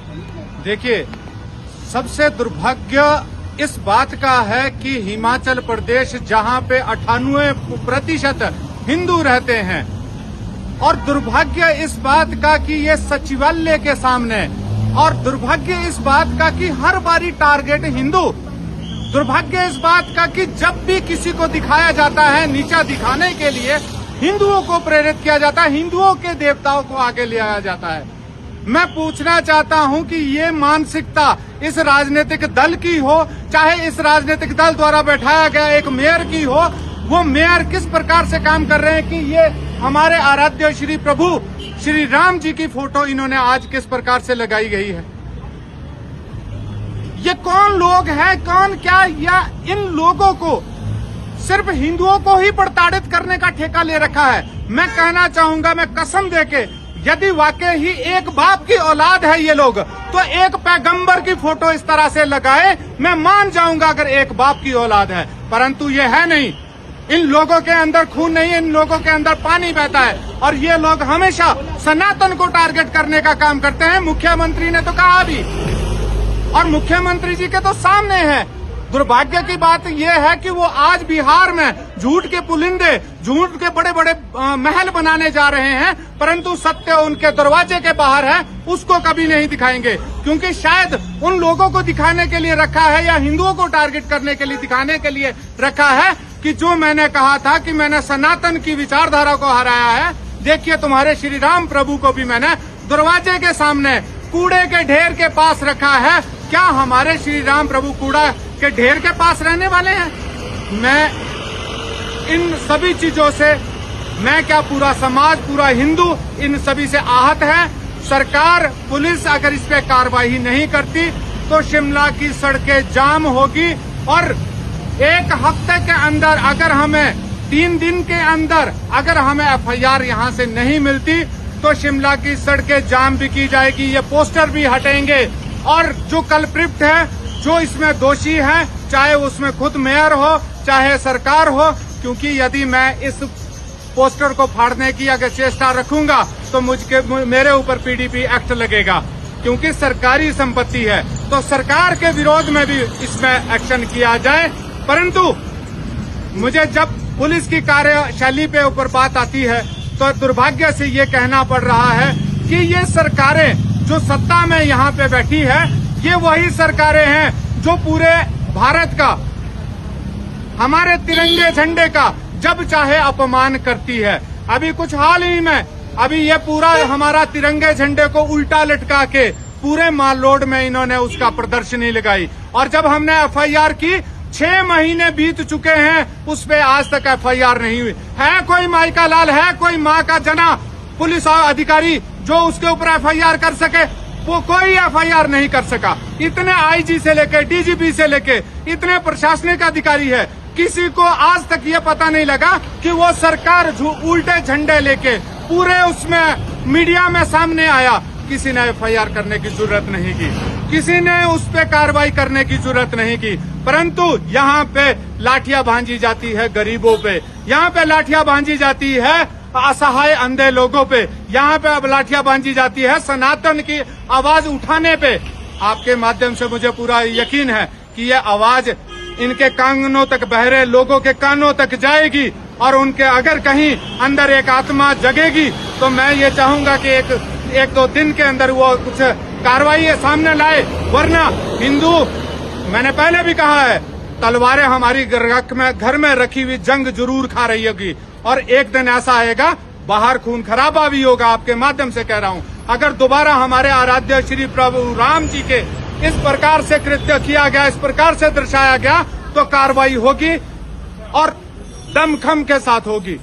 देखिए, सबसे दुर्भाग्य इस बात का है कि हिमाचल प्रदेश जहां पे 98% हिंदू रहते हैं, और दुर्भाग्य इस बात का कि ये सचिवालय के सामने, और दुर्भाग्य इस बात का कि हर बारी टारगेट हिंदू, दुर्भाग्य इस बात का कि जब भी किसी को दिखाया जाता है नीचा दिखाने के लिए हिंदुओं को प्रेरित किया जाता है, हिंदुओं के देवताओं को आगे ले आया जाता है। मैं पूछना चाहता हूं कि ये मानसिकता इस राजनीतिक दल की हो, चाहे इस राजनीतिक दल द्वारा बैठाया गया एक मेयर की हो, वो मेयर किस प्रकार से काम कर रहे हैं कि ये हमारे आराध्य श्री प्रभु श्री राम जी की फोटो इन्होंने आज किस प्रकार से लगाई गई है। ये कौन लोग हैं, कौन क्या, या इन लोगों को सिर्फ हिंदुओं को ही प्रताड़ित करने का ठेका ले रखा है। मैं कहना चाहूंगा, मैं कसम देके, यदि वाकई ही एक बाप की औलाद है ये लोग, तो एक पैगंबर की फोटो इस तरह से लगाए, मैं मान जाऊंगा अगर एक बाप की औलाद है, परंतु ये है नहीं। इन लोगों के अंदर खून नहीं है, इन लोगों के अंदर पानी बहता है, और ये लोग हमेशा सनातन को टारगेट करने का काम करते हैं। मुख्यमंत्री ने तो कहा भी, और मुख्यमंत्री जी के तो सामने है। दुर्भाग्य की बात यह है कि वो आज बिहार में झूठ के पुलिंदे, झूठ के बड़े बड़े महल बनाने जा रहे हैं, परंतु सत्य उनके दरवाजे के बाहर है, उसको कभी नहीं दिखाएंगे, क्योंकि शायद उन लोगों को दिखाने के लिए रखा है, या हिंदुओं को टारगेट करने के लिए दिखाने के लिए रखा है कि जो मैंने कहा था कि मैंने सनातन की विचारधारा को हराया है। देखिए, तुम्हारे श्री राम प्रभु को भी मैंने दरवाजे के सामने कूड़े के ढेर के पास रखा है। क्या हमारे श्री राम प्रभु कूड़ा के ढेर के पास रहने वाले हैं? मैं इन सभी चीजों से, मैं क्या, पूरा समाज, पूरा हिंदू इन सभी से आहत है। सरकार, पुलिस अगर इस पे कार्रवाई नहीं करती तो शिमला की सड़कें जाम होगी, और एक हफ्ते के अंदर, अगर हमें 3 दिन के अंदर अगर हमें FIR यहाँ से नहीं मिलती तो शिमला की सड़कें जाम भी की जाएगी, ये पोस्टर भी हटेंगे, और जो कल्प्रिट है, जो इसमें दोषी है, चाहे उसमें खुद मेयर हो चाहे सरकार हो, क्योंकि यदि मैं इस पोस्टर को फाड़ने की अगर चेष्टा रखूंगा तो मेरे ऊपर PDP एक्ट लगेगा, क्योंकि सरकारी संपत्ति है। तो सरकार के विरोध में भी इसमें एक्शन किया जाए। परंतु मुझे जब पुलिस की कार्यशैली पे ऊपर बात आती है तो दुर्भाग्य से ये कहना पड़ रहा है कि ये सरकारें जो सत्ता में यहाँ पे बैठी है, ये वही सरकारें हैं जो पूरे भारत का, हमारे तिरंगे झंडे का जब चाहे अपमान करती है। अभी कुछ हाल ही में, अभी ये पूरा हमारा तिरंगे झंडे को उल्टा लटका के पूरे माल रोड में इन्होंने उसका प्रदर्शनी लगाई, और जब हमने FIR की, 6 महीने बीत चुके हैं, उस पे आज तक FIR नहीं हुई है। कोई माई का लाल है, कोई माँ का जना पुलिस अधिकारी जो उसके ऊपर FIR कर सके? वो कोई FIR नहीं कर सका। इतने IG से लेके DGP से लेके इतने प्रशासनिक अधिकारी है, किसी को आज तक ये पता नहीं लगा कि वो सरकार उल्टे झंडे लेके पूरे उसमें मीडिया में सामने आया। किसी ने FIR करने की जरूरत नहीं की, किसी ने उस पे कार्रवाई करने की जरूरत नहीं की, परंतु यहाँ पे लाठियां भांजी जाती है गरीबों पे, यहाँ पे लाठियां भांजी जाती है असहाय अंधे लोगों पे, यहाँ पे अब लाठियां भांजी जाती है सनातन की आवाज उठाने पे। आपके माध्यम से मुझे पूरा यकीन है कि ये आवाज इनके कानों तक, बहरे लोगों के कानों तक जाएगी, और उनके अगर कहीं अंदर एक आत्मा जगेगी तो मैं ये चाहूंगा कि एक 2 दिन के अंदर वो कुछ कार्रवाई सामने लाए, वरना हिंदू, मैंने पहले भी कहा है, तलवारें हमारी घर में रखी हुई जंग जरूर खा रही होगी, और एक दिन ऐसा आएगा बाहर खून खराबा भी होगा। आपके माध्यम से कह रहा हूँ, अगर दोबारा हमारे आराध्य श्री प्रभु राम जी के इस प्रकार से कृत्य किया गया, इस प्रकार से दर्शाया गया, तो कार्रवाई होगी और दमखम के साथ होगी।